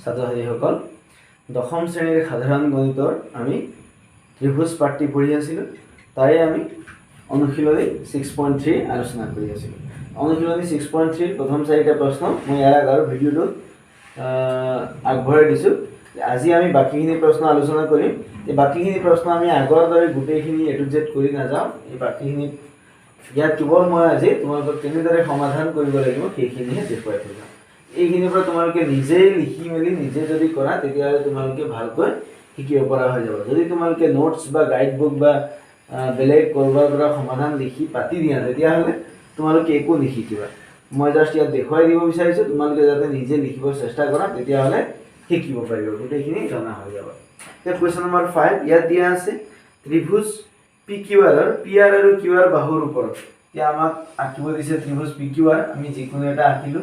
ছাত্ৰ ছাত্ৰীসকল দশম শ্ৰেণীৰ সাধাৰণ গণিতৰ আমি ত্ৰিভুজ পাঠটি পঢ়ি আছিলোঁ তাৰে আমি অনুশীলনী 6.3 আলোচনা কৰি আছিলোঁ অনুশীলনী 6.3 প্ৰথম চাৰিটা প্ৰশ্ন মই ইয়াৰ আগৰ ভিডিঅ'টো আগবঢ়াই দিছোঁ আজি আমি বাকিখিনি প্ৰশ্ন আলোচনা কৰিম এই বাকিখিনি প্ৰশ্ন আমি আগৰ দৰে গোটেইখিনি এ টু জেড কৰি নাযাওঁ এই বাকিখিনি ইয়াত কেৱল মই আজি তোমালোকক কেনেদৰে সমাধান কৰিব লাগিব সেইখিনিহে দেখুৱাই থৈ যাম এইখিনিৰ পৰা তোমালোকে নিজেই লিখি মেলি নিজে যদি কৰা তেতিয়াহ'লে তোমালোকে ভালকৈ শিকিব পৰা হৈ যাব যদি তোমালোকে নোটছ বা গাইড বুক বা বেলেগ কৰবাৰ পৰা সমাধান লিখি পাতি দিয়া তেতিয়াহ'লে তোমালোকে একো নিশিকিবা মই জাষ্ট ইয়াত দেখুৱাই দিব বিচাৰিছোঁ তোমালোকে যাতে নিজে লিখিব চেষ্টা কৰা তেতিয়াহ'লে শিকিব পাৰিবা গোটেইখিনি জনা হৈ যাব এতিয়া কুৱেশ্যন নম্বৰ 5 ইয়াত দিয়া আছে ত্ৰিভুজ PQR PR আৰু QR বাহুৰ ওপৰত এতিয়া আমাক আঁকিব দিছে ত্ৰিভুজ PQR আমি যিকোনো এটা আঁকিলো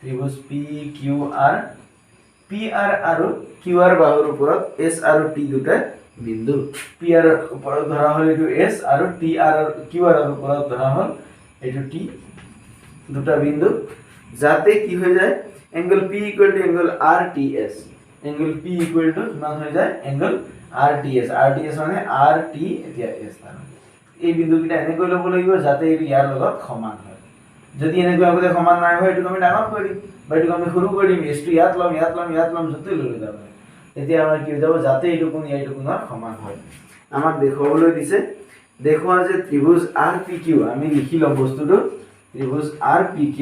ত্ৰিভুজ PQR PR আৰু QR বাহুৰ ওপৰত S আৰু T দুটা বিন্দু PR ৰ ওপৰত ধৰা হ'ল এটো S আৰু TR আৰু QR ৰ ওপৰত ধৰা হ'ল এটো T দুটা বিন্দু যাতে কি হৈ যায় angle P equal to angle RTS angle P equal to কিমান হৈ যায় angle RTS মানে RT এতিয়া S এই বিন্দুকিটা এনেকৈ ল'ব লাগিব যাতে এই ইয়াৰ লগত সমান হয় যদি এনেকৈ আগতে সমান নাই হয় এটো আমি ডাঙৰ কৰি দিম বা এটো আমি সৰু কৰি দিম S টো ইয়াত লম যতে লৈ যাব এতিয়া আমাৰ কি হৈ যাব যাতে এইটো কোণ এইটো কোণৰ সমান হয় আমাক দেখুৱাবলৈ দিছে দেখুৱা যে ত্ৰিভুজ RPQ আমি লিখি লম বস্তুটো ত্ৰিভুজ RPQ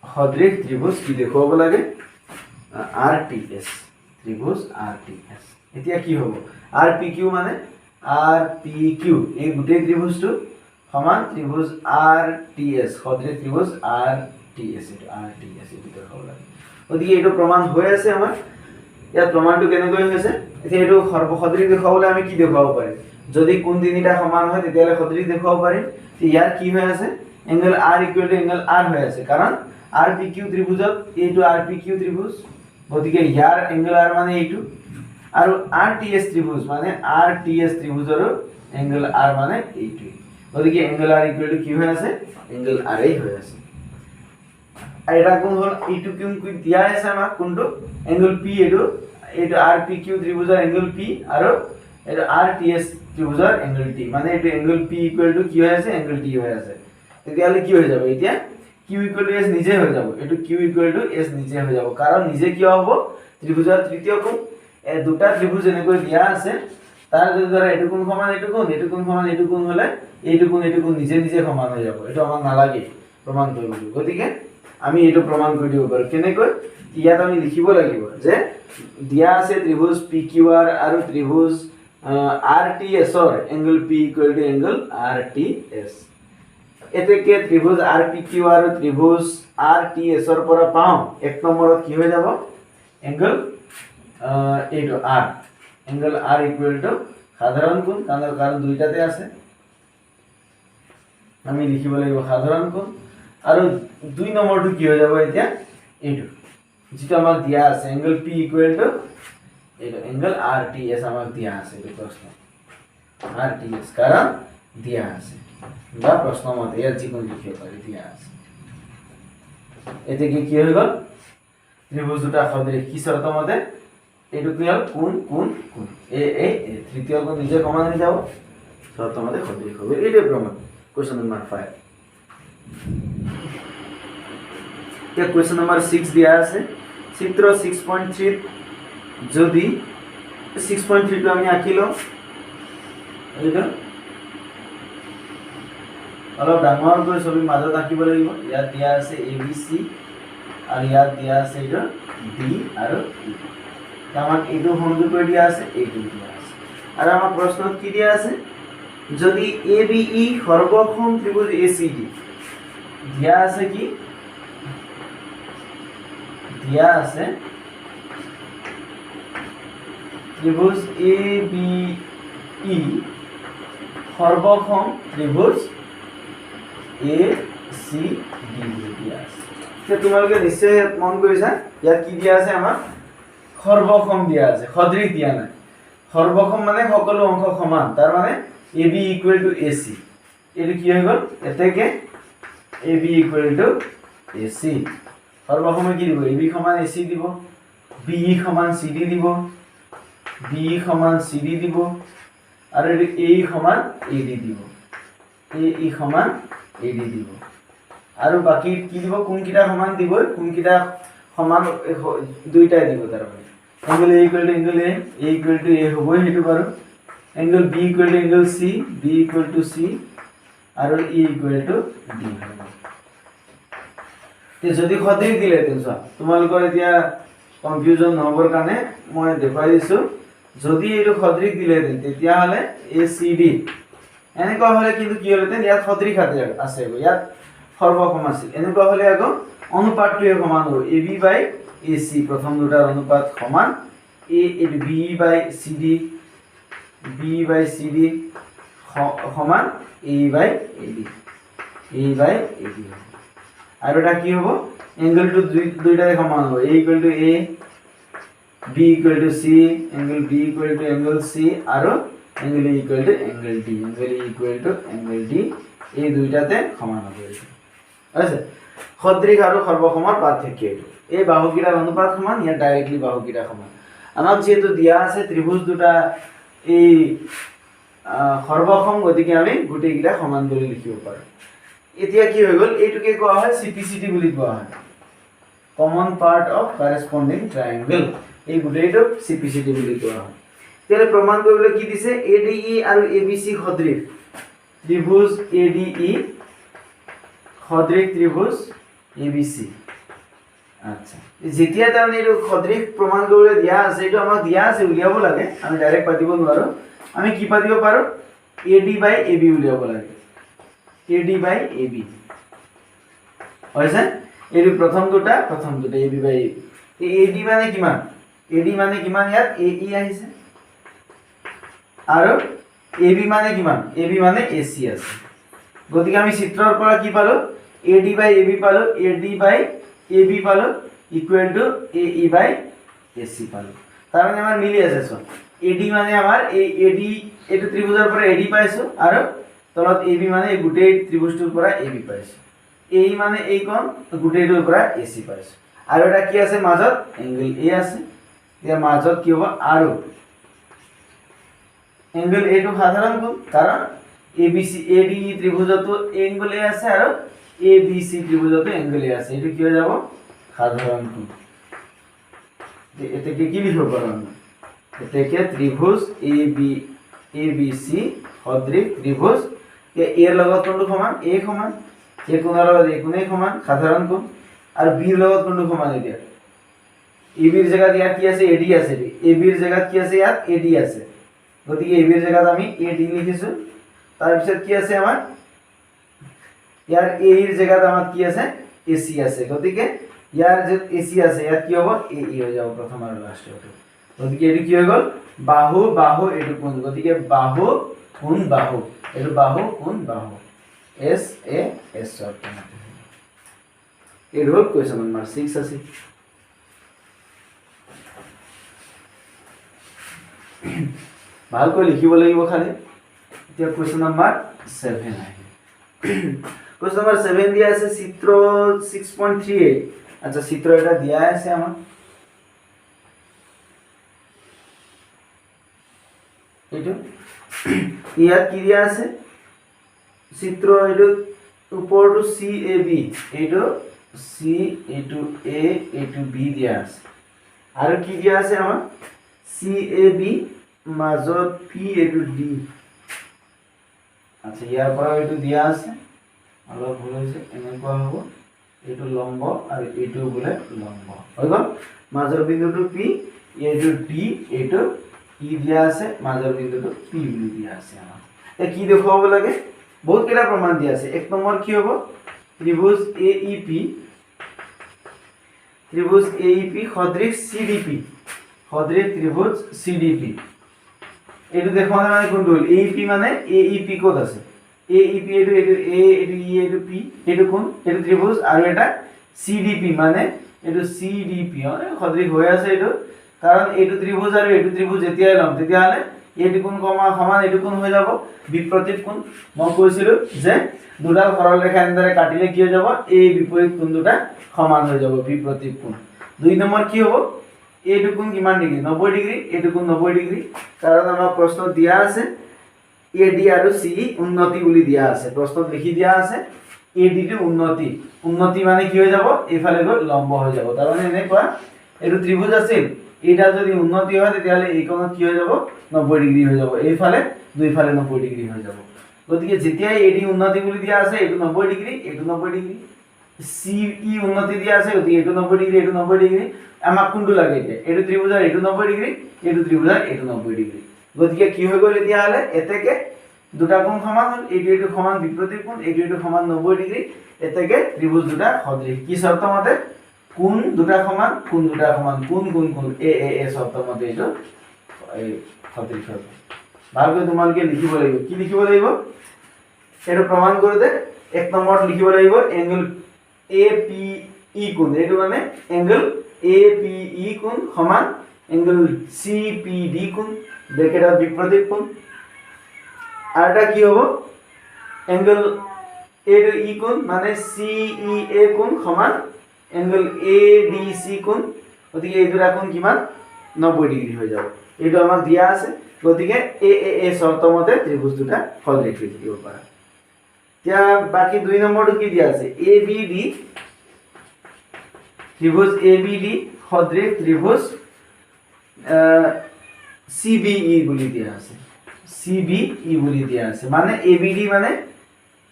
সদৃশ ত্ৰিভুজ কি দেখুৱাব লাগে RTS ত্ৰিভুজ RTS এতিয়া কি হ'ব RPQ মানে RPQ এই গোটেই ত্ৰিভুজটো সমান ত্ৰিভুজ RTS সদৃশ ত্ৰিভুজ RTS এটা RTS এটা দেখাব লাগে ওদিকে এটো প্ৰমাণ হৈ আছে আমাৰ ইয়াত প্ৰমাণটো কেনেকৈ হৈছে এতিয়া এটো সৰ্বসদৃশ দেখাবলৈ আমি কি দেখাব পাৰিম যদি কোণ তিনিটা সমান হয় তেতিয়ালে সদৃশ দেখাব পাৰিম ইয়াৰ কি হৈ আছে angle R equal to angle R হৈ আছে কাৰণ RPQ ত্ৰিভুজত এইটো RPQ ত্ৰিভুজ গতিকে ইয়াৰ এংগল R মানে এইটো আৰু RTS ত্ৰিভুজ মানে RTS ত্ৰিভুজৰ এংগল R মানে এইটো গতিকে এংগল R ইকুৱেল টু কি হৈ আছে এংগল R এই হৈ আছে আৰু এটা কোণ হ'ল এইটো কোণ কি দিয়া আছে আমাক কোণটো এংগল P এইটো RPQ ত্ৰিভুজৰ এংগল P আৰু এইটো RTS ত্ৰিভুজৰ এংগল T মানে এইটো এংগল P ইকুৱেল টু কি হৈ আছে এংগল T হৈ আছে তেতিয়ালে কি হৈ যাব এতিয়া Q ইকুৱেল টু S নিজে হৈ যাব এটো Q ইকুৱেল টু S নিজে হৈ যাব কাৰণ নিজে কি হ'ব ত্ৰিভুজৰ তৃতীয় কোণ এই দুটা ত্ৰিভুজ এনেকৈ দিয়া আছে তাৰ যদি ধৰা এটো কোণ সমান এটো কোণ সমান এটো কোণ হলে এইটো কোণ নিজে সমান হৈ যাব এটো আমাক নালাগে প্ৰমাণ কৰিব গতিকে আমি এটো প্ৰমাণ কৰি দিব পাৰো কেনেকৈ ইয়াত আমি লিখিব লাগিব যে দিয়া আছে ত্ৰিভুজ PQR আৰু ত্ৰিভুজ RTS ৰ angle P equal to angle RTS এতেকে ত্ৰিভুজ RPQ আৰু ত্ৰিভুজ RTS ৰ পৰা পাওঁ এক নম্বৰত কি হৈ যাব এংগল এইটো R angle R equal to সাধাৰণ কোণ কাৰণ দুইটাতে আছে আমি লিখিব লাগিব সাধাৰণ কোণ আৰু দুই নম্বৰটো কি হৈ যাব এতিয়া এইটো যেটো আমাক দিয়া আছে এংগল P ইকুৱেল টু এইটো এংগল RTS আমাক দিয়া আছে এই প্ৰশ্ন RTS কাৰণ দিয়া আছে বা প্ৰশ্ন মতে ইয়াত যিকোনো লিখিব পাৰি দিয়া আছে এতে কি হৈ গ'ল ত্ৰিভুজ দুটা সদৃশ কি শৰ্ত মতে এইটো কি হ'ল কোণ এই তৃতীয় কোণ নিজে সমান হৈ যাব শৰ্ত মতে সদৃশ হ'ব এইটো প্ৰমাণ কোৱেশ্চন নম্বৰ 5 এতিয়া কোৱেশ্চন নম্বৰ 6 দিয়া আছে চিত্ৰ 6.3 যদি 6.3 টো আমি আঁকিলো এইটো অলপ ডাঙৰকৈ ছবি মাজত আঁকিব লাগিব ইয়াত দিয়া আছে ABC আৰু ইয়াত দিয়া আছে এইটো D আৰু E আমাক এইটো সংযোগ কৰি দিয়া আছে এইটো দিয়া আছে আৰু আমাক প্ৰশ্নত কি দিয়া আছে যদি ABE সৰ্বসম ত্ৰিভুজ ACD দিয়া আছে কি দিয়া আছে ত্ৰিভুজ ABE সৰ্বসম ত্ৰিভুজ ACD দিয়া আছে তে তোমালোকে নিশ্চয় মন কৰিছা ইয়াত কি দিয়া আছে আমাক সৰ্বসম দিয়া আছে সদৃশ দিয়া নাই সৰ্বসম মানে সকলো অংশ সমান তাৰ মানে AB ইকুৱেল টু AC এটো কি হৈ গ'ল এতেকে AB ইকুৱেল টু AC সৰ্বসম কি দিব AB সমান AC দিব BE সমান CD দিব BE সমান CD দিব আৰু AE সমান AD দিব AE সমান AD দিব আৰু বাকি কি দিব কোনকিটা সমান দিব কোনকিটা সমান দুইটাই দিব তাৰ মানে angle A equal to angle A equal to A হবই হেতু বাৰু angle B equal to angle C B equal to C আৰু E equal to D তে যদি সদৃশ দিলে তেন চোৱা তোমালোকৰ এতিয়া কনফিউজন নহবৰ কাৰণে মই দেখাই দিছো যদি এইটো সদৃশ দিলে তেতিয়া হলে ACD এনেকুৱা হলে কিন্তু কি হলতে ইয়াত সদৃশ আছে ইয়াত সৰ্বসম আছিল এনেকুৱা হলে আকৌ অনুপাতটোৱে সমান হ'ব AB by AC প্ৰথম দুটাৰ অনুপাত সমান A এটো B by CD সমান A by AD আৰু এটা কি হ'ব angle টো দুইটাৰে সমান হ'ব A equal to A B equal to C angle B equal to angle C আৰু angle E equal to angle D এই দুইটাতে সমান হ'ব আছে সদৃশ আৰু সৰ্বসমৰ পাৰ্থক্য এইটো এই বাহুকিটাৰ অনুপাত সমান ইয়াত ডাইৰেক্টলি বাহুকিটা সমান আমাক যেহেতু দিয়া আছে ত্ৰিভুজ দুটা এই সৰ্বসম গতিকে আমি গুটেকিটা সমান বুলি লিখিব পাৰো এতিয়া কি হৈ গল এইটোকে কোৱা হয় CPCT বুলি কোৱা হয় কমন পাৰ্ট অফ কৰেসপন্ডিং ট্ৰায়াঙ্গল এই গুটেটো CPCT বুলি কোৱা হয় তেলে প্ৰমাণ কৰিবলৈ কি দিছে ADE আৰু ABC সদৃশ ত্ৰিভুজ ADE সদৃশ ত্ৰিভুজ ABC আচ্ছা যেতিয়া তাৰমানে এইটো সদৃশ প্ৰমাণ কৰিবলৈ দিয়া আছে এইটো আমাক দিয়া আছে উলিয়াব লাগে আমি ডাইৰেক্ট পাতিব নোৱাৰো আমি কি পাতিব পাৰো AD by AB উলিয়াব লাগে AD by AB হৈছে এইটো প্ৰথম দুটা AB by AB এই AD মানে কিমান ইয়াত AE আহিছে আৰু AB মানে কিমান AB মানে AC আছে গতিকে আমি চিত্ৰৰ পৰা কি পালো AD by AB পালো AD by AB পালো equal to AE by AC পালো তাৰ মানে আমাৰ মিলি আছে সব AD মানে আমাৰ এই AD এটো ত্ৰিভুজৰ পৰা AD পাইছো আৰু তলত AB মানে এই গুটেই ত্ৰিভুজটোৰ পৰা AB পাইছো AE মানে এই কোণ গুটেইটোৰ পৰা AC পাইছো আৰু এটা কি আছে মাজত এংগল A আছে ইয়াৰ মাজত কি হ'ব আৰু এংগল A টো সাধাৰণ কোণ কাৰণ ABC ADE ত্ৰিভুজটো এংগল A আছে আৰু ABC ত্ৰিভুজটো এংগল A আছে এটো কি হৈ যাব সাধাৰণ কোণ এটাকে কি লিখিব পাৰো আমি এটাকে ত্ৰিভুজ ABC সদৃশ ত্ৰিভুজ এৰ লগত কোনটো সমান A সমান A কোণৰ লগত A কোণে সমান সাধাৰণ কোণ আৰু B ৰ লগত কোনটো সমান এতিয়া AB ৰ জায়গাত ইয়াত কি আছে AD আছে AB ৰ জায়গাত কি আছে ইয়াত AD আছে গতিকে AB ৰ জায়গাত আমি AD লিখিছো তাৰ পিছত কি আছে আমাৰ ইয়াৰ A ৰ জায়গাত আমাৰ কি আছে AC আছে গতিকে ইয়াৰ যে AC আছে ইয়াত কি হ'ব AE হৈ যাব প্ৰথম আৰু লাষ্টটো গতিকে এটো কি হৈ গল বাহু এটো কোণ গতিকে বাহু কোণ বাহু এটো বাহু কোণ বাহু SAS শর্ট এর হল কোয়েশ্চন নাম্বার 6 আছে ভালকৈ লিখিব লাগিব খালি এতিয়া কোয়েশ্চন নাম্বার 7 আহে কোয়েশ্চন নাম্বার 7 দিয়া আছে চিত্র 6.38 আচ্ছা চিত্র এটা দিয়া আছে আমার এইটো ইয়াত কি দিয়া আছে চিত্র এইটো উপৰটো CAB এইটো C এইটো A এইটো B দিয়া আছে আৰু কি দিয়া আছে আমাৰ CAB মাজত P এইটো D আচ্ছা ইয়াৰ পৰা এইটো দিয়া আছে অলপ ভুল হৈছে এনেকুৱা হ'ব এইটো লম্ব আৰু এইটো বলে লম্ব হৈ গল মাজৰ বিন্দুটো P এইটো D এইটো E দিয়া আছে মাজৰ বিন্দুটো P বুলি দিয়া আছে আমাৰ এ কি দেখাব লাগে বহুত কেটা প্ৰমাণ দিয়া আছে এক নম্বৰ কি হ'ব ত্ৰিভুজ AEP সদৃশ CDP সদৃশ ত্ৰিভুজ CDP এটো দেখাওনা মানে কোনটো AEP মানে AEP কত আছে AEP এটো A এটো E এটো P এটো কোন এটো ত্রিভুজ আৰু এটা CDP মানে এটো CDP সদৃশ হৈ আছে এটো কাৰণ এটো ত্ৰিভুজ আৰু এটো ত্রিভুজ যেতিয়া লম তেতিয়া হলে এইটো কোণ সমান এইটো কোণ হৈ যাব বিপৰীত কোণ মই কৈছিলো যে দুডাল সৰল ৰেখা এনেদৰে কাটিলে কি হৈ যাব এই বিপৰীত কোণ দুটা সমান হৈ যাব বিপৰীত কোণ 2 নম্বৰ কি হ'ব এইটো কোণ কিমান ডিগ্ৰী 90 ডিগ্ৰী এইটো কোণ 90 ডিগ্ৰী কাৰণ আমাৰ প্ৰশ্ন দিয়া আছে AD আৰু CE উন্নতি বুলি দিয়া আছে প্ৰশ্নত লিখি দিয়া আছে AD টো উন্নতি মানে কি হৈ যাব এইফালে গৈ লম্ব হৈ যাব তাৰ মানে এনেকুৱা এটো ত্ৰিভুজ আছিল এইডাল যদি উন্নতি হয় তেতিয়াহলে এই কোণত কি হৈ যাব 90 ডিগ্ৰী হৈ যাব এইফালে দুইফালে 90 ডিগ্ৰী হৈ যাব গতিকে যেতিয়া AD উন্নতি বুলি দিয়া আছে এটো 90 ডিগ্ৰী এটো 90 ডিগ্ৰী CE উন্নতি দিয়া আছে গতিকে এটো 90 ডিগ্ৰী এটো 90 ডিগ্ৰী আমাক কোনটো লাগে এতিয়া এটো ত্ৰিভুজৰ এটো 90 ডিগ্ৰী এটো ত্ৰিভুজৰ এটো 90 ডিগ্ৰী গতিকে কি হৈ গ'ল এতিয়া হলে এতেকে দুটা কোণ সমান হল এটো সমান বিপৰীত কোণ এটো সমান 90 ডিগ্ৰী এতেকে ত্ৰিভুজ দুটা সদৃশ কি শর্ত মতে কোণ দুটা সমান কোণ এ শর্ত মতে এটো এই সদৃশ হবে ভালকৈ তোমালোকে লিখিব লাগিব কি লিখিব লাগিব এটো প্ৰমাণ কৰোতে এক নম্বৰত লিখিব লাগিব এংগল APE কোণ এটো মানে এংগল APE কোণ সমান এংগল CPD কোণ ব্ৰ্যাকেটৰ বিপৰীত কোণ আর এটা কি হবে এংগল এটো ই কোণ মানে CEA কোণ সমান এংগল ADC কোণ গতিকে এই দুটা কোণ কিমান 90 ডিগ্ৰী হৈ যাব এটো আমাক দিয়া আছে গতিকে AAA শৰ্ত মতে ত্ৰিভুজ দুটা সদৃশ লিখিব পাৰা এতিয়া বাকি 2 নম্বৰটো কি দিয়া আছে ABD ত্রিভুজ ABD সদৃশ ত্রিভুজ CBE বুলি দিয়া আছে CBE বুলি দিয়া আছে মানে ABD মানে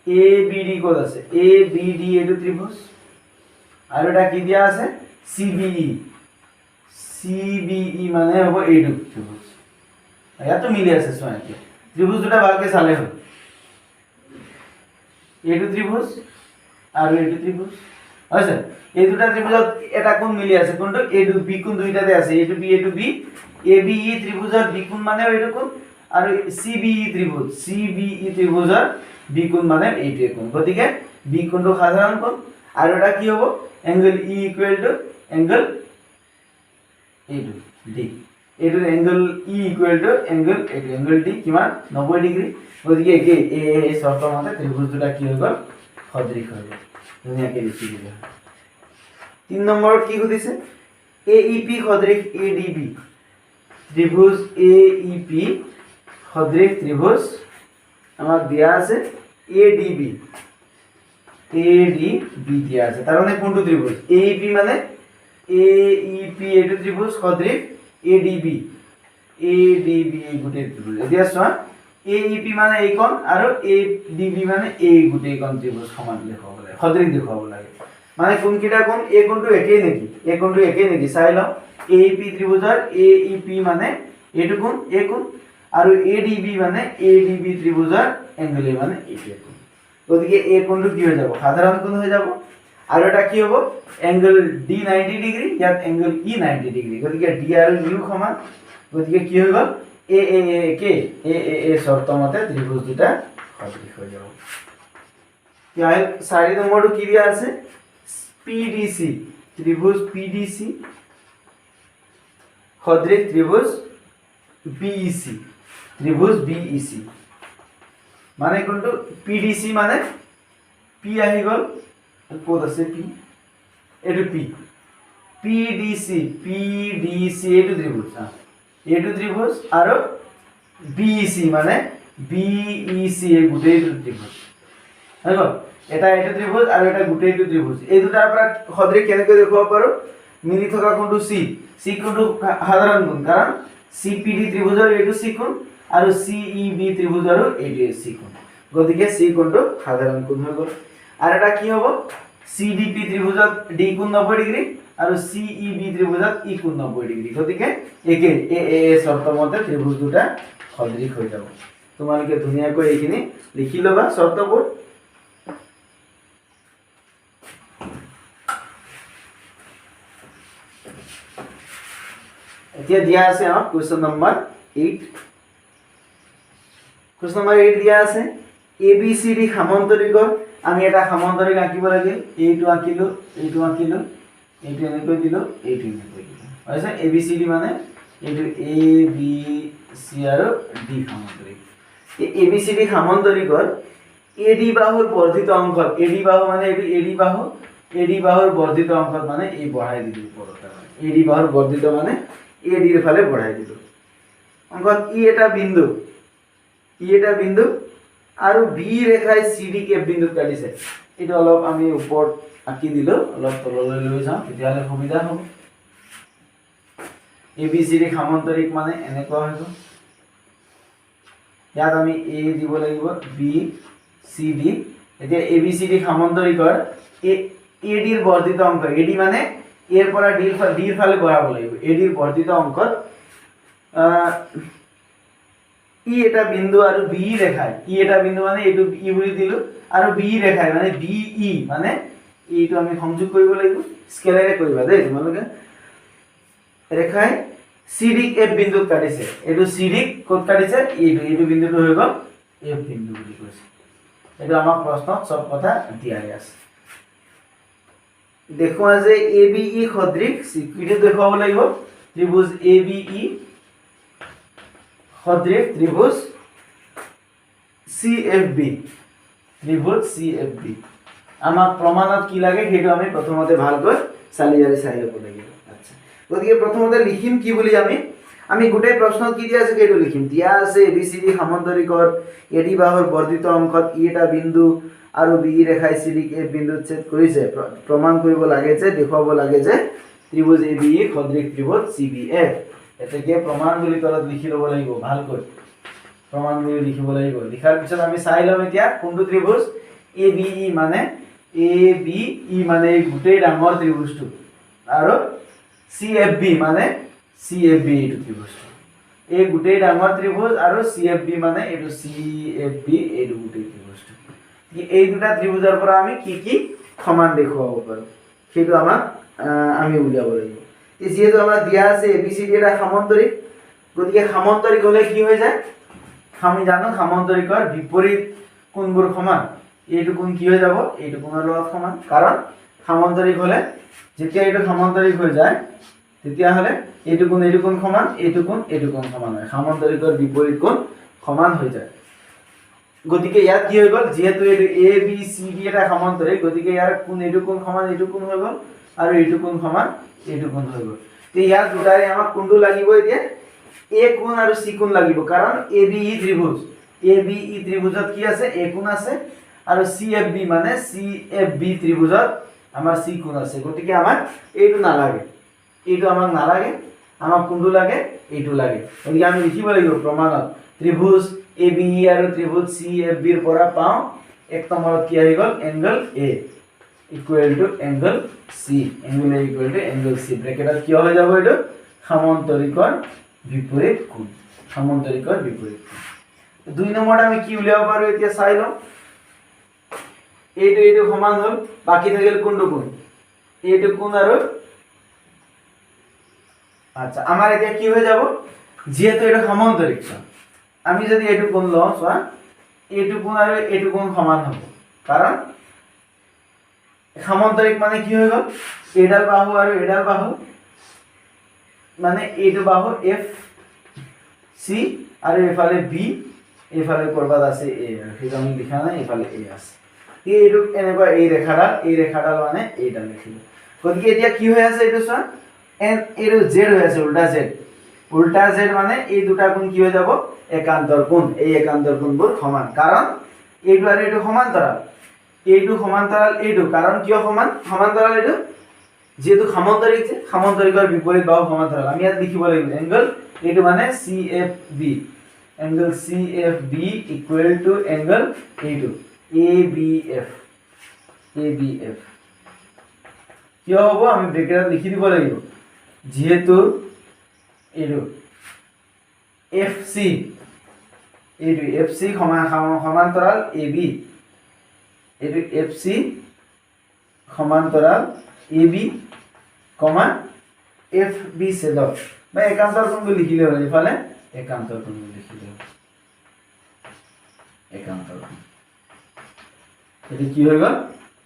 ABD কত আছে ABD এটো ত্রিভুজ আৰু এটা কি দিয়া আছে CBE মানে হ'ব এইটো ত্ৰিভুজ ইয়াতো মিলি আছে চোৱা এতিয়া ত্ৰিভুজ দুটা ভালকে চালে হ'ল এইটো ত্ৰিভুজ আৰু এইটো ত্রিভুজ হৈছে এই দুটা ত্রিভুজত এটা কোণ মিলি আছে কোনটো এইটো বি কোণ দুইটাতে আছে এইটো বি ABE ত্ৰিভুজৰ বি কোণ মানে এইটো কোণ আৰু CBE ত্ৰিভুজৰ বি কোণ মানে এইটো কোণ গতিকে বি কোণটো সাধাৰণ কোণ আৰু এটা কি হ'ব angle E equal to angle এইটো ডি এইটো angle E equal to angle এইটো এংগল ডি কিমান 90 ডিগ্ৰী গতিকে একে এই শর্ত মতে ত্রিভুজ দুটা কি হৈ গ'ল সদৃশ হৈ গ'ল ধুনীয়াকৈ লিখি দিলে 3 নম্বৰত কি সুধিছে AEP সদৃশ ADB ত্রিভুজ AEP সদৃশ ত্রিভুজ আমাক দিয়া আছে ADB দিয়া আছে তার মানে কোনটো ত্রিভুজ AEP মানে AEP এটো ত্রিভুজ সদৃশ ADB এই গুটেই ত্রিভুজ এতিয়া চোৱা AEP মানে এই কোণ আৰু ADB মানে এই গুটেই কোণ ত্রিভুজ সমান দেখাব লাগে সদৃশ দেখাব লাগে মানে কোনকিটা কোণ এই কোণটো একেই নেকি চাই লও AEP ত্ৰিভুজৰ AEP মানে এইটো কোণ এই কোণ আৰু ADB মানে ADB ত্ৰিভুজৰ এংগল মানে এইটো কোণ গতিকে এই কোণটো কি হৈ যাব সাধাৰণ কোণ হৈ যাব আৰু এটা কি হ'ব এংগল D 90 ডিগ্ৰী ইয়াত এংগল E 90 ডিগ্ৰী গতিকে D আৰু U সমান গতিকে কি হৈ গ'ল AAA শৰ্ত মতে ত্ৰিভুজ দুটা সদৃশ হৈ যাব ইয়াৰ 4 নম্বৰটো কি দিয়া আছে PDC ত্রিভুজ PDC সদৃশ ত্রিভুজ BEC মানে কোনটো PDC মানে P আহি গ'ল কোড আছে P এটো P PDC এটো ত্রিভুজ আৰু BEC মানে BEC এই গুটেইটো ত্ৰিভুজ হৈ গ'ল এটা এটো ত্ৰিভুজ আৰু এটা গুটেইটো ত্ৰিভুজ এই দুটাৰ পৰা সদৃশ কেনেকৈ দেখাব পাৰো মিলি থকা কোনটো C কোনটো সাধাৰণ কোণ কাৰণ CPD ত্ৰিভুজৰ এইটো C কোণ আৰু CEB ত্ৰিভুজৰো এইটো C কোণ গতিকে C কোণটো সাধাৰণ কোণ হৈ গ'ল আৰু এটা কি হ'ব CDP ত্ৰিভুজত D কোণ 90 ডিগ্ৰী আৰু CEB ত্ৰিভুজত E কোণ 90 ডিগ্ৰী গতিকে একে AAA শৰ্ত মতে ত্ৰিভুজ দুটা সদৃশ হৈ যাব তোমালোকে ধুনীয়াকৈ এইখিনি লিখি লবা শৰ্তবোৰ এতিয়া দিয়া আছে আমাক কোৱেশ্চন নম্বৰ 8 কোৱেশ্চন নম্বৰ 8 দিয়া আছে ABCD সামান্তৰিক আমি এটা সামান্তৰিক আঁকিব লাগে এইটো আঁকিলো এইটো এনেকৈ দিলো এইটো এনেকৈ দিলো হৈছে ABCD মানে এইটো এ বি সি আৰু ডি সামান্তৰিক এই A B C D সামান্তৰিকৰ AD বাহুৰ বৰ্ধিত অংশত এডি বাহু মানে এইটো এডি বাহুৰ বৰ্ধিত অংশত মানে এই বঢ়াই দিলো ওপৰত এডি বাহুৰ বৰ্ধিত মানে এডিৰ ফালে বঢ়াই দিলো অংকত ই এটা বিন্দু আৰু বি ৰেখাই সিডি কে বিন্দুত কাটিছে এটা অলপ আমি ওপৰত আঁকি দিলো অলপ তললৈ লৈ যাওঁ তেতিয়াহলে সুবিধা হ'ব এ বি সি ডি সামান্তৰিক মানে এনেকুৱা হ'ব ইয়াত আমি এ দিব লাগিব বি সি ডি এতিয়া এ বি সি ডি সামান্তৰিকৰ এডিৰ বৰ্ধিত অংক এডি মানে এৰ পৰা ডিৰ ফালে বঢ়াব লাগিব এডিৰ বৰ্ধিত অংকত ই এটা বিন্দু আৰু বি ৰেখাই ই এটা বিন্দু মানে এইটো ই বুলি দিলো আৰু বি ৰেখাই মানে বি ই মানে এইটো আমি সংযোগ কৰিব লাগিব স্কেলাৰে কৰিবা দেই তোমালোকে ৰেখাই সিডি এফ বিন্দুত কাটিছে এইটো সিডি ক'ত কাটিছে এইটো বিন্দুটো হৈ গ'ল এফ বিন্দু বুলি কৈছে এইটো আমাক প্ৰশ্নত সব কথা দিয়াই আছে দেখুৱা যে এ বি ই সদৃশ স্বীকৃতি দেখুৱাব লাগিব ত্ৰিভুজ এ বি ই সদৃশ ত্ৰিভুজ CFB ত্ৰিভুজ CFB আমাক প্ৰমাণত কি লাগে হেতু আমি প্ৰথমতে ভালকৈ চালি চাই ল'ব লাগিব আচ্ছা গতিকে প্ৰথমতে লিখিম কি বুলি আমি গোটেই প্ৰশ্নত কি দিয়া আছে হেতু লিখিম দিয়া আছে ABCD সামান্তৰিকৰ এডি বাহুৰ বৰ্ধিত অংশত ই এটা বিন্দু আৰু বি ৰেখাই সিডি কে বিন্দুত ছেদ কৰিছে প্ৰমাণ কৰিব লাগে যে দেখুৱাব লাগে যে ত্ৰিভুজ ABE সদৃশ ত্ৰিভুজ CBF এটাকে প্ৰমাণ বুলি তলত লিখি ল'ব লাগিব ভালকৈ প্ৰমাণ বুলি লিখিব লাগিব লিখাৰ পিছত আমি চাই লম এতিয়া কোনটো ত্ৰিভুজ ABE মানে ABE মানে এই গোটেই ডাঙৰ ত্ৰিভুজটো আৰু CFB মানে CFB এইটো ত্ৰিভুজটো এই গোটেই ডাঙৰ ত্ৰিভুজ আৰু CFB মানে এইটো CFB এইটো গোটেই ত্ৰিভুজটো এই দুটা ত্ৰিভুজৰ পৰা আমি কি সমান দেখুৱাব পাৰো সেইটো আমাক আমি উলিয়াব লাগিব যেহেতু আমরা দিয়া আছে ABCD এটা সামান্তরিক গতিকে সামান্তরিক হলে কি হৈ যায় আমি জানো সামান্তৰিকৰ বিপৰীত কোণবোৰ সমান এইটো কোণ কি হৈ যাব এইটো কোণৰ লগত সমান কাৰণ সামান্তরিক হলে যেতিয়া এইটো সামান্তরিক হৈ যায় তেতিয়া হলে এইটো কোণ সমান এইটো কোণ সমান হয় সামান্তৰিকৰ বিপৰীত কোণ সমান হৈ যায় গতিকে ইয়াত কি হৈ গল যেহেতু এইটো ABCD এটা সামান্তরিক গতিকে ইয়াৰ এইটো কোণ সমান এইটো কোণ হৈ গল আৰু এইটো কোণ সমান এইটো কোণ হৈ গল তে ইয়াত দুটাৰে আমাক কোণটো লাগিব এতিয়া এ কোণ আৰু সি কোণ লাগিব কাৰণ ABE ত্ৰিভুজত কি আছে এ কোণ আছে আৰু CFB মানে CFB ত্ৰিভুজত আমাৰ সি কোণ আছে গতিকে আমাক এইটো নালাগে এইটো আমাক নালাগে আমাক কোণটো লাগে এইটো লাগে গতিকে আমি লিখিব লাগিব প্ৰমাণত ত্ৰিভুজ ABE আৰু ত্ৰিভুজ CFB ৰ পৰা পাওঁ এক নম্বৰত কি আহি গল angle A equal to angle C angle A equal to angle C ব্র্যাকেটত কি হৈ যাব এটো সামান্তৰিকৰ বিপৰীত কোণ সামান্তৰিকৰ বিপৰীত কোণ দুই নম্বৰত আমি কি উলিয়াব পাৰো এতিয়া চাই লওঁ এইটো সমান হল বাকি থাকিল কোনটো কোণ এইটো কোণ আৰু আচ্ছা আমাৰ এতিয়া কি হৈ যাব যেহেতু এটা সামান্তৰিক আমি যদি এইটো কোণ লওঁ চোৱা এইটো কোণ আৰু এইটো কোণ সমান হ'ব কাৰণ সামান্তৰিক মানে কি হৈ গল এডাল বাহু আৰু এডাল বাহু মানে এইটো বাহু FC আৰু এফালে B এফালে কৰবাত আছে A সেইটো আমি লিখা নাই এফালে A আছে এইটো এনেকুৱা এই ৰেখাডাল মানে এইডাল লিখিলো গতিকে এতিয়া কি হৈ আছে এইটো চোৱা এইটো Z হৈ আছে উল্টা Z মানে এই দুটা কোণ কি হৈ যাব একান্তৰ কোণ এই একান্তৰ কোণবোৰ সমান কাৰণ এইটো আৰু এইটো সমান্তৰাল এইটো সমান্তৰাল এইটো কাৰণ কিয় সমান্তৰাল এইটো যেহেতু সামান্তৰিকৰ বিপৰীত বাহু সমান্তৰাল আমি ইয়াত লিখিব লাগিব এংগল এইটো মানে CFB angle CFB equal to angle এইটো ABF কিয় হ'ব আমি ব্ৰেকেটত লিখি দিব লাগিব যেহেতু এইটো FC সমান্তৰাল AB এইটো FC সমান্তৰাল AB FB ছেদক বা একান্তৰ কোণ বুলি লিখিলে হ'ল ইফালে একান্তৰ কোণ বুলি লিখিলে একান্তৰ কোণ এটো কি হৈ গল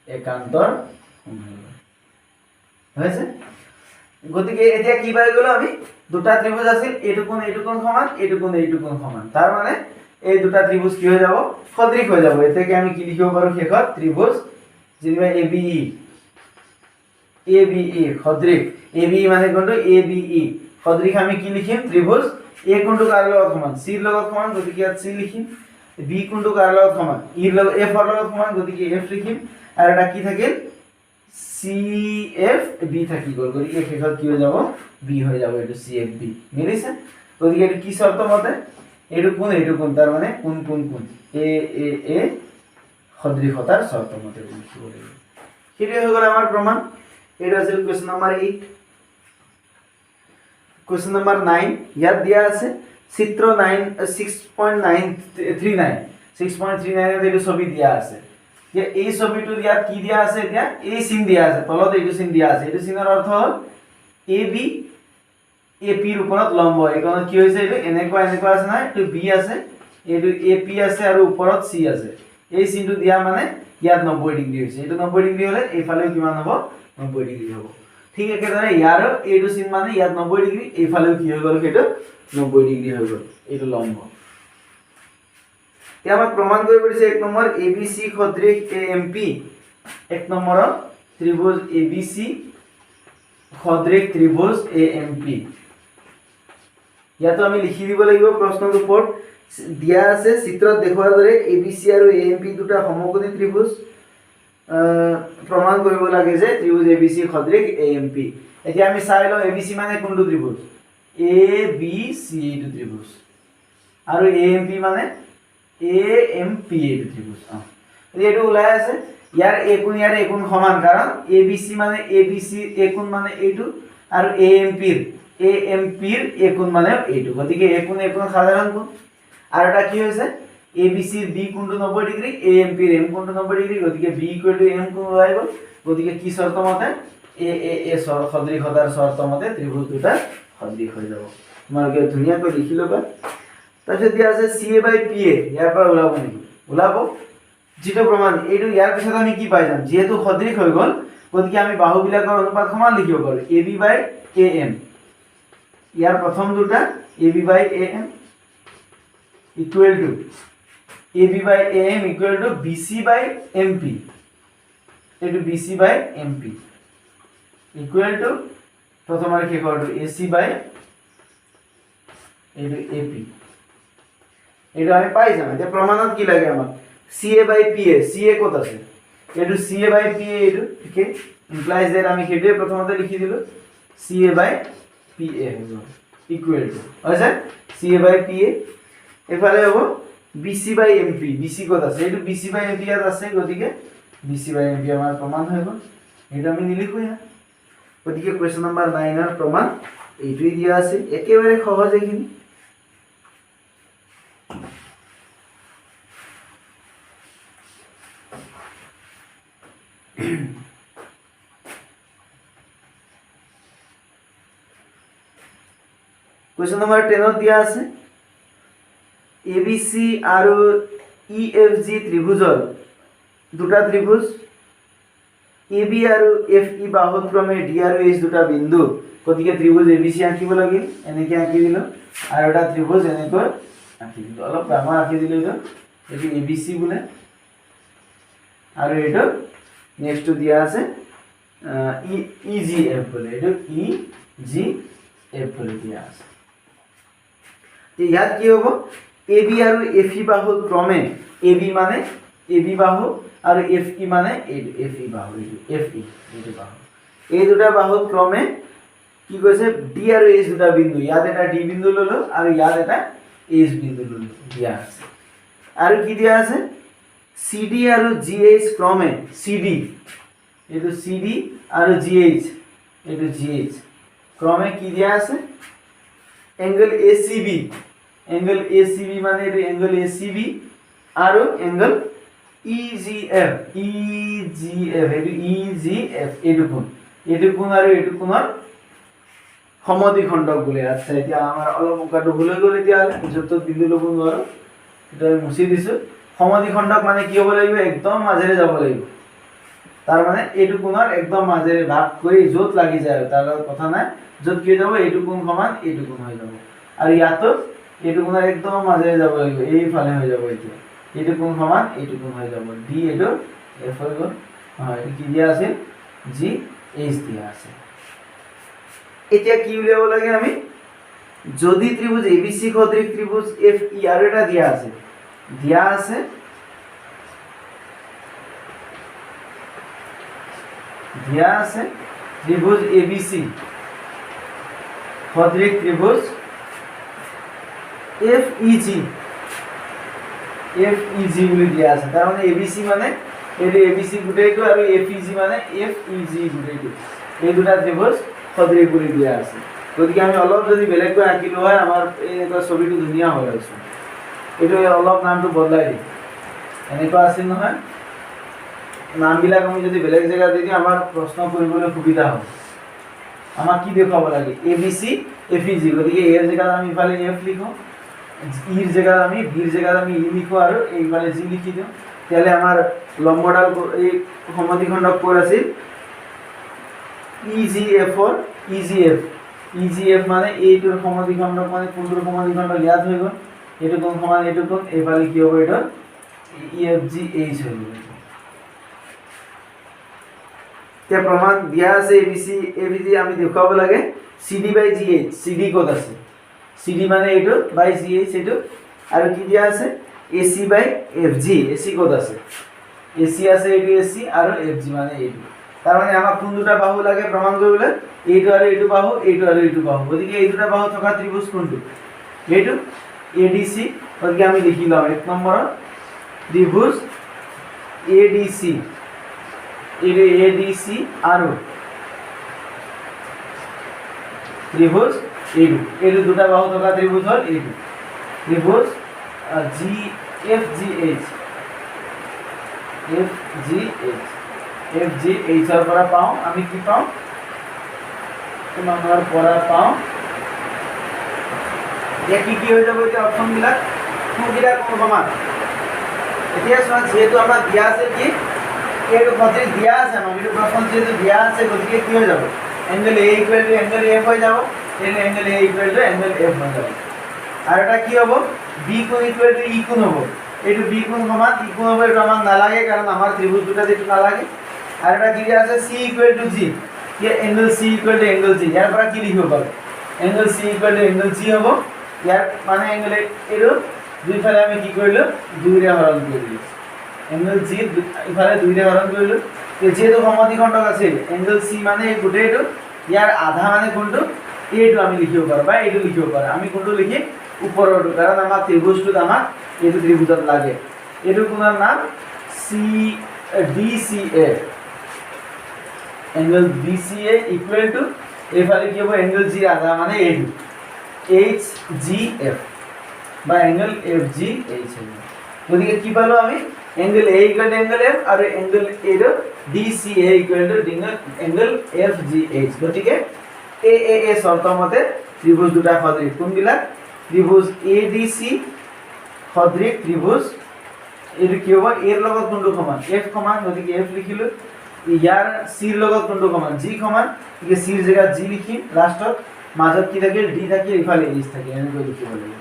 একান্তৰ কোণ হৈ গল হৈছে গতিকে এতিয়া কি পাই গলো আমি দুটা ত্রিভুজ আছিল এইটুকুন সমান তাৰ মানে এই দুটা ত্রিভুজ কি হৈ যাব সদৃশ হৈ যাব এতেকে আমি কি লিখিব পাৰো শেষত ত্রিভুজ যেনিবা ABE সদৃশ ABE মানে কোনটো ABE সদৃশ আমি কি লিখিম ত্রিভুজ A কোনটো কাৰ লগত সমান C ৰ লগত সমান গতিকে ইয়াত C লিখিম B কোনটো কাৰ লগত সমান E ৰ লগত F ৰ লগত সমান গতিকে F লিখিম আৰু এটা কি থাকিল CFB থাকি গল গতিকে শেষত কি হৈ যাব B হৈ যাব এটো CFB মিলিছে গতিকে এটো কি শর্ত মতে এটো কোন তাৰ মানে কোন A সদৃশতাৰ শৰ্ত মতে লিখিব লাগিব সেইটো হৈ গল আমাৰ প্ৰমাণ এটো আছিল কোৱেশ্চন নম্বৰ 8 কোৱেশ্চন নম্বৰ 9 ইয়াত দিয়া আছে চিত্ৰ 6.39 এটো ছবি দিয়া আছে যে এই ছবিটো ইয়াত কি দিয়া আছে এতিয়া এই চিন দিয়া আছে তলত এইটো চিন দিয়া আছে এইটো চিনৰ অৰ্থ হল AB AP ৰ ওপৰত লম্ব এইখন কি হৈছে এইটো এনেকুৱা আছে না এইটো B আছে এইটো AP আছে আৰু ওপৰত C আছে এই চিনটো দিয়া মানে ইয়াত 90 ডিগ্ৰী হৈছে এইটো 90 ডিগ্ৰী হলে এইফালেও কিমান হ'ব 90 ডিগ্ৰী হ'ব ঠিক একেদৰে ইয়াৰ এইটো চিন মানে ইয়াত 90 ডিগ্ৰী এইফালেও কি হৈ গল সেইটো 90 ডিগ্ৰী হৈ গল এইটো লম্ব আমাক প্ৰমাণ কৰিব দিছে এক নম্বৰ ABC সদৃশ AMP এক নম্বৰ ত্ৰিভুজ ABC সদৃশ ত্ৰিভুজ AMP ইয়াতো আমি লিখি দিব লাগিব প্ৰশ্নৰ ওপৰত দিয়া আছে চিত্ৰত দেখুৱাৰ দৰে ABC আৰু AMP দুটা সমকোণী ত্ৰিভুজ প্ৰমাণ কৰিব লাগে যে ত্ৰিভুজ ABC সদৃশ AMP এতিয়া আমি চাই লওঁ ABC মানে কোনটো ত্ৰিভুজ ABC এইটো ত্ৰিভুজ আৰু AMP মানে AMP এইটো ত্ৰিভুজ এটো ওলাই আছে ইয়াৰ একোণ সমান কাৰণ ABC মানে ABC একোণ মানে এইটো আৰু AMP ৰ একোণ মানে এইটো গতিকে একোণ সাধাৰণ কোণ আৰু এটা কি হৈছে ABC ৰ B কোণটো 90 ডিগ্ৰী AMP ৰ M কোণটো 90 ডিগ্ৰী গতিকে B M কোণ ওলাই গল গতিকে কি শৰ্ত মতে A সদৃশতাৰ শৰ্ত মতে ত্ৰিভুজ দুটা সদৃশ হৈ যাব তোমালোকে ধুনীয়াকৈ লিখি লবা তাৰপিছত দিয়া আছে CA/PA ইয়াৰ পৰা ওলাব নেকি ওলাব যেটো প্ৰমাণ এইটো ইয়াৰ পিছত আমি কি পাই যাম যেহেতু সদৃশ হৈ গল গতিকে আমি বাহুবিলাকৰ অনুপাত সমান লিখিব পাৰো AB/AM ইয়াৰ প্ৰথম দুটা AB/AM equal to AB/AM equal to BC/MP এইটো BC/MP equal to প্ৰথমৰ শেষৰটো AC/AP এটা আমি পাই যাম এতিয়া প্ৰমাণত কি লাগে আমাক CA/PA CA কত আছে এটো CA/PA এটো ঠিক ইমপ্লাইজ দ্যাট আমি হেডে প্ৰথমতে লিখি দিলো CA/PA ইকুৱেল টু আছে CA/PA এফালে হ'ব BC/MP BC কত আছে এটো BC/MP ইয়াত আছে গতিকে BC/MP আমাৰ প্ৰমাণ হৈ গল এটা আমি নিলিখো ইয়া গতিকে কোৱেশ্চন নম্বৰ 9 ৰ প্ৰমাণ এইটোই দিয়া আছে একেবাৰে সহজ এইখিনি Question number 10 দিয়া আছে ABC আৰু EFG ত্ৰিভুজৰ দুটা ত্ৰিভুজ AB আৰু FE বাহুত ক্ৰমে D আৰু H দুটা বিন্দু গতিকে ত্ৰিভুজ ABC আঁকিব লাগিল এনেকৈ আঁকি দিলো আৰু এটা ত্ৰিভুজ এনেকৈ আঁকি দিলো অলপ ডাঙৰ আঁকি দিলো এইটো ABC বোলে আৰু এইটো নেক্সট দিয়া আছে EGF বলে এইটো EGF বলে দিয়া আছে ইয়াত কি হ'ব AB আৰু FE বাহুৰ ক্ৰমে AB মানে AB বাহু আৰু FE মানে FE বাহু FE এইটো বাহু এই দুটা বাহুৰ ক্ৰমে কি কৈছে D আৰু H দুটা বিন্দু ইয়াত এটা D বিন্দু ললো আৰু ইয়াত এটা H বিন্দু ললো দিয়া আছে আৰু কি দিয়া আছে CD আৰু GH ক্ৰমে CD এইটো CD আৰু GH এইটো GH ক্ৰমে কি দিয়া আছে angle ACB মানে এইটো angle ACB আৰু angle EGF এইটো EGF এইটো কোণ আৰু এইটো কোণৰ সমদ্বিখণ্ডক বোলে আচ্ছা এতিয়া আমাৰ অলপ অংকটো ভুল হৈ গ'ল এতিয়া যত বিন্দু লব নোৱাৰো এটা মুছি দিছো সমদ্বিখণ্ডক মানে কি হ'ব লাগিব একদম মাজেৰে যাব লাগিব তাৰ মানে এইটো কোণৰ একদম মাজেৰে ভাগ কৰি য'ত লাগি যায় তাৰ লগত কথা নাই, য'ত কি হৈ যাব এইটো কোণ সমান এইটো কোণ হৈ যাব। আৰু ইয়াতো এইটো কোণৰ একদম মাজেৰে যাব লাগিব, এইফালে হৈ যাব এতিয়া এইটো কোণ সমান এইটো কোণ হৈ যাব, ডি এইটো এফ হৈ গ'ল। এইটো কি দিয়া আছিল, জি এইচ দিয়া আছে। এতিয়া কি উলিয়াব লাগে আমি, যদি ত্রিভুজ এবিসি সদৃশ ত্রিভুজ এফ ই আর এটা দিয়া আছে ত্রিভুজ এবিসি সদৃশ ত্রিভুজ এফ ই জি বুলি দিয়া আছে। তাৰ মানে এবিসি মানে এইটো এবিসি গুটেইটো আৰু এফ ই জি মানে এফ ই জি গুটেইটো, এই দুটা ত্রিভুজ সদৃশ বুলি দিয়া আছে। গতিকে আমি অলপ যদি বেলেগকৈ আঁকিলো হয় আমাৰ এনেকুৱা ছবিটো ধুনীয়া হ'ল হয়। এইটো অলপ নামটো বদলাই দিম, এনেকুৱা আছিল নহয়, নামবিলাক আমি যদি বেলেগ জেগাত দি দিওঁ আমাৰ প্ৰশ্ন কৰিবলৈ সুবিধা হ'ব। আমাক কি দেখুৱাব লাগে, A B C F E G, গতিকে এৰ জেগাত আমি ইফালে এফ লিখোঁ, ইৰ জেগাত আমি বিৰ জেগাত আমি ই লিখোঁ আৰু এইফালে জি লিখি দিওঁ। তেতিয়াহ'লে আমাৰ লম্বডাল এই সমদ্বিখণ্ডক ক'ত আছিল, ই জি এফৰ ই জি এফ মানে এইটোৰ সমদ্বিখণ্ডক মানে কোনটোৰ সমদ্বিখণ্ডক ইয়াত হৈ গ'ল, এইটো কোণ সমান এইটো কোণ, এইফালে কি হ'ব এইটো ই এফ জি এইচ হৈ গ'ল। এতিয়া প্ৰমাণ দিয়া আছে এ বি জি আমি দেখুৱাব লাগে C D by G H, C D ক'ত আছে, চি ডি মানে এইটো বাই জি এইচ এইটো, আৰু কি দিয়া আছে A C by F G, A C ক'ত আছে, এ চি আছে এইটো এ চি আৰু এফ জি মানে এইটো। তাৰ মানে আমাক কোন দুটা বাহু লাগে প্ৰমাণ কৰিবলৈ, এইটো আৰু এইটো বাহু, এইটো আৰু এইটো বাহু। গতিকে এই দুটা বাহু থকা ত্ৰিভুজ কোনটো, এইটো এ ডি চি। গতিকে আমি লিখি লওঁ 1 নম্বৰত ত্ৰিভুজ এ ডি চি, এইটো এ ডি চি আৰু ত্ৰিভুজ এইটো দুটা বাহু থকা ত্ৰিভুজ হ'ল এইটো ত্ৰিভুজ G F G H, F G এইচৰ পৰা পাওঁ আমি কি পাওঁ, কিমানৰ পৰা পাওঁ, এতিয়া কি হৈ যাব, এতিয়া অপশ্যনবিলাক কোনকেইটা কোন সমান। এতিয়া চোৱা যিহেতু আমাৰ দিয়া আছে কি এইটো সদৃশ দিয়া আছে, আমাক এইটো প্ৰশ্ন যিহেতু দিয়া আছে, গতিকে কি হৈ যাব, angle a equal to angle F হৈ যাব, এইটো angle a equal to angle F হৈ যাব। আৰু এটা কি হ'ব, বি কোণ ইকুৱেল টু ই কোণ হ'ব, এইটো বি কোণ সমান ই কোণ হ'ব, এইটো আমাক নালাগে কাৰণ আমাৰ ত্ৰিভুজ দুটা যিটো নালাগে। আৰু এটা কি দিয়া আছে C equal to G, angle C equal to angle G, ইয়াৰ পৰা কি লিখিব পাৰোঁ, angle C equal to angle G হ'ব। ইয়াৰ মানে এংগেল এইটো দুইফালে আমি কি কৰিলোঁ, 2ৰে হৰণ কৰিলোঁ, এংগেল জি ইফালে 2ৰে হৰণ কৰিলোঁ। যিহেতু সমদ্বিখণ্ডক আছিল এংগেল চি মানে এই গোটেইটো, ইয়াৰ আধা মানে কোনটো, এইটো আমি লিখিব পাৰোঁ বা এইটো লিখিব পাৰোঁ। আমি কোনটো লিখিম, ওপৰৰটো, কাৰণ আমাৰ ত্ৰিভুজটোত আমাক এইটো ত্ৰিভুজত লাগে। এইটো কোণৰ নাম C D C A, angle D C a equal to এইফালে কি হ'ব, এংগেল জি আধা মানে এইটো এইচ জি এফ বা এংগেল এফ জি এইচ। গতিকে কি পালোঁ আমি, angle a equal to angle F আৰু এংগেল এইটো D C a equal to angle F G H. গতিকে এ চৰ্ত মতে ত্ৰিভুজ দুটা সদৃশ, কোনবিলাক, ত্ৰিভুজ এ ডি চি সদৃশ ত্ৰিভুজ, এইটো কি হ'ব, এৰ লগত কোনটো সমান, এফ সমান, গতিকে এফ লিখিলোঁ। ইয়াৰ চিৰ লগত কোনটো সমান, জি সমান, গতিকে চিৰ জেগাত জি লিখিম, লাষ্টত মাজত কি থাকিল, ডি থাকিল, ইফালে এইচ থাকিল, এনেকৈ লিখিব লাগিব।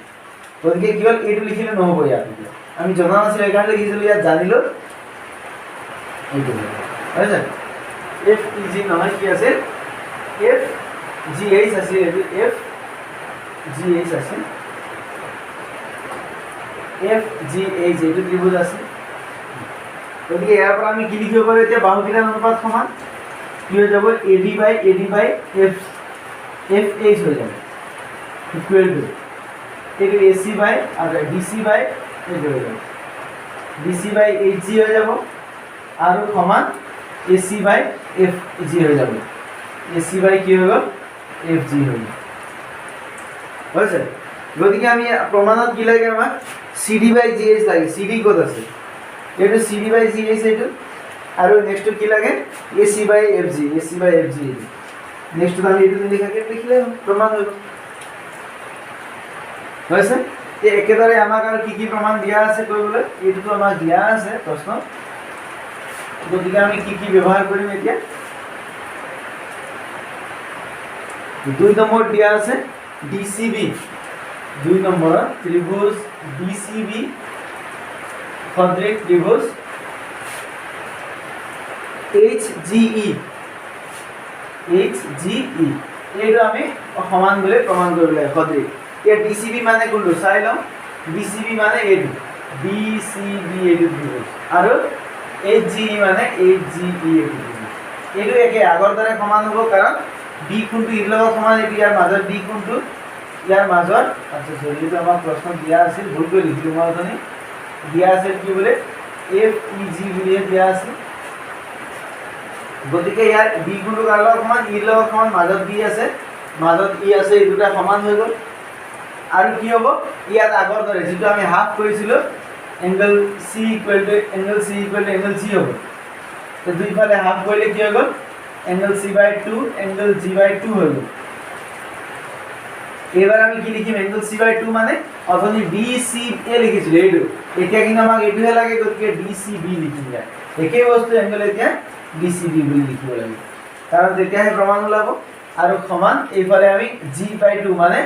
গতিকে কি হ'ল, এইটো লিখিলে নহ'ব, ইয়াত আমি জনা নাছিলোঁ সেইকাৰণে লিখিছিলোঁ, ইয়াত জানিলোঁ এইটো হৈছে এফ ই জি নহয়, কি আছিল এফ জি এইচ আছিল, এইটো এফ জি এইচ আছিল, এফ জি এইচ এইটো ত্ৰিভুজ আছে। গতিকে ইয়াৰ পৰা আমি কি লিখিব পাৰোঁ, এতিয়া বাহুকেইটাৰ অনুপাত সমান, কি হৈ যাব, A D by F H হৈ যাব ইকুৱেল টু এইটো এ চি বাই আৰু ডি চি বাই এইটো হৈ যাব, D C by H G হৈ যাব আৰু সমান A C by F G হৈ যাব, এ চি বাই কি হৈ গ'ল, এফ জি হৈ গ'ল, হৈছে। গতিকে আমি প্ৰমাণত কি লাগে, আমাক C D by G H লাগে, চি ডি ক'ত আছে, এইটো C D by G H এইটো, আৰু নেক্সটটো কি লাগে, A C by F G, A C by F G এইটো। নেক্সটটো আমি এইটো নিলিখাকৈ লিখিলে প্ৰমাণ হৈ গ'ল, হৈছে। একেদৰে আমাক আৰু কি কি প্ৰমাণ দিয়া আছে কৰিবলৈ, এইটোতো আমাক দিয়া আছে প্ৰশ্ন, গতিকে আমি কি কি ব্যৱহাৰ কৰিম এতিয়া 2 নম্বৰ দিয়া আছে DCB 2 নম্বৰৰ ত্ৰিভুজ DCB সদৃশ ত্ৰিভুজ HGE এইটো আমি সমান বুলি প্ৰমাণ কৰিব লাগে সদৃশ এতিয়া DCB মানে কোনটো চাই লওঁ DCB মানে এইটো DCB এইটো ত্ৰিভুজ আৰু HGE মানে HGE এইটো একে আগৰ দৰে সমান হ'ব কাৰণ B কোণটো ইৰ লগত সমান এইটো ইয়াৰ মাজত B কোণটো ইয়াৰ মাজত আচ্ছা যেটো আমাৰ প্ৰশ্ন দিয়া আছিল ভুল কৰি লিখিলো মই অথনি দিয়া আছিল কি বোলে FEG বুলি দিয়া আছিল গতিকে ইয়াৰ B কোণটো কাৰ লগত সমান ইৰ লগত সমান মাজত B আছে মাজত E আছে এই দুটা সমান হৈ গ'ল আৰু কি হ'ব ইয়াত আগৰ দৰে যেটো আমি হাফ কৰিছিলো angle C equal to angle C হ'ব তো দুইফালে হাফ কৰিলে কি হৈ গ'ল angle C/2 angle G/2 হৈ গ'ল এবাৰ আমি কি লিখিম angle C/2 মানে অথনি DCA লিখিছিলো এইটো এতিয়া কিন্তু আমাক এইটোহে লাগে গতিকে DCB লিখিম যায় একে বস্তু angle এতিয়া DCB বুলি লিখিব লাগে কাৰণ তেতিয়াহে প্ৰমাণ ওলাব আৰু সমান এইফালে আমি G/2 মানে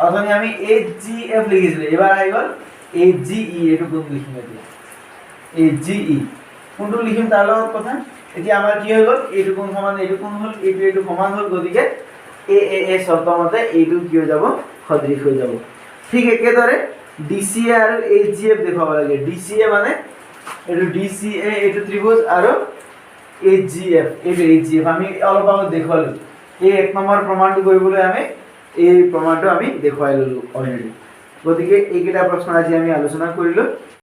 অথনি আমি HGF লিখিছিলো এবাৰ আহি গ'ল HGE এইটো কোন লিখিম এতিয়া HGE কোনটো লিখিম তাৰ লগত কথা এতিয়া আমাৰ কি হৈ গ'ল এইটো কোন সমান এইটো কোন হ'ল এইটো সমান হ'ল গতিকে AAA শব্দমতে এইটো কি হৈ যাব সদৃশ হৈ যাব ঠিক একেদৰে DCA আৰু HGF দেখাব লাগে DCA মানে এইটো DCA এইটো ত্ৰিভুজ আৰু HGF এইটো HGF আমি অলপ আগত দেখুৱালো এই এক নম্বৰ প্ৰমাণটো কৰিবলৈ আমি এই প্ৰমাণটো আমি দেখুৱাই ললো অলৰেডি গতিকে এইকেইটা প্ৰশ্ন আজি আমি আলোচনা কৰিলো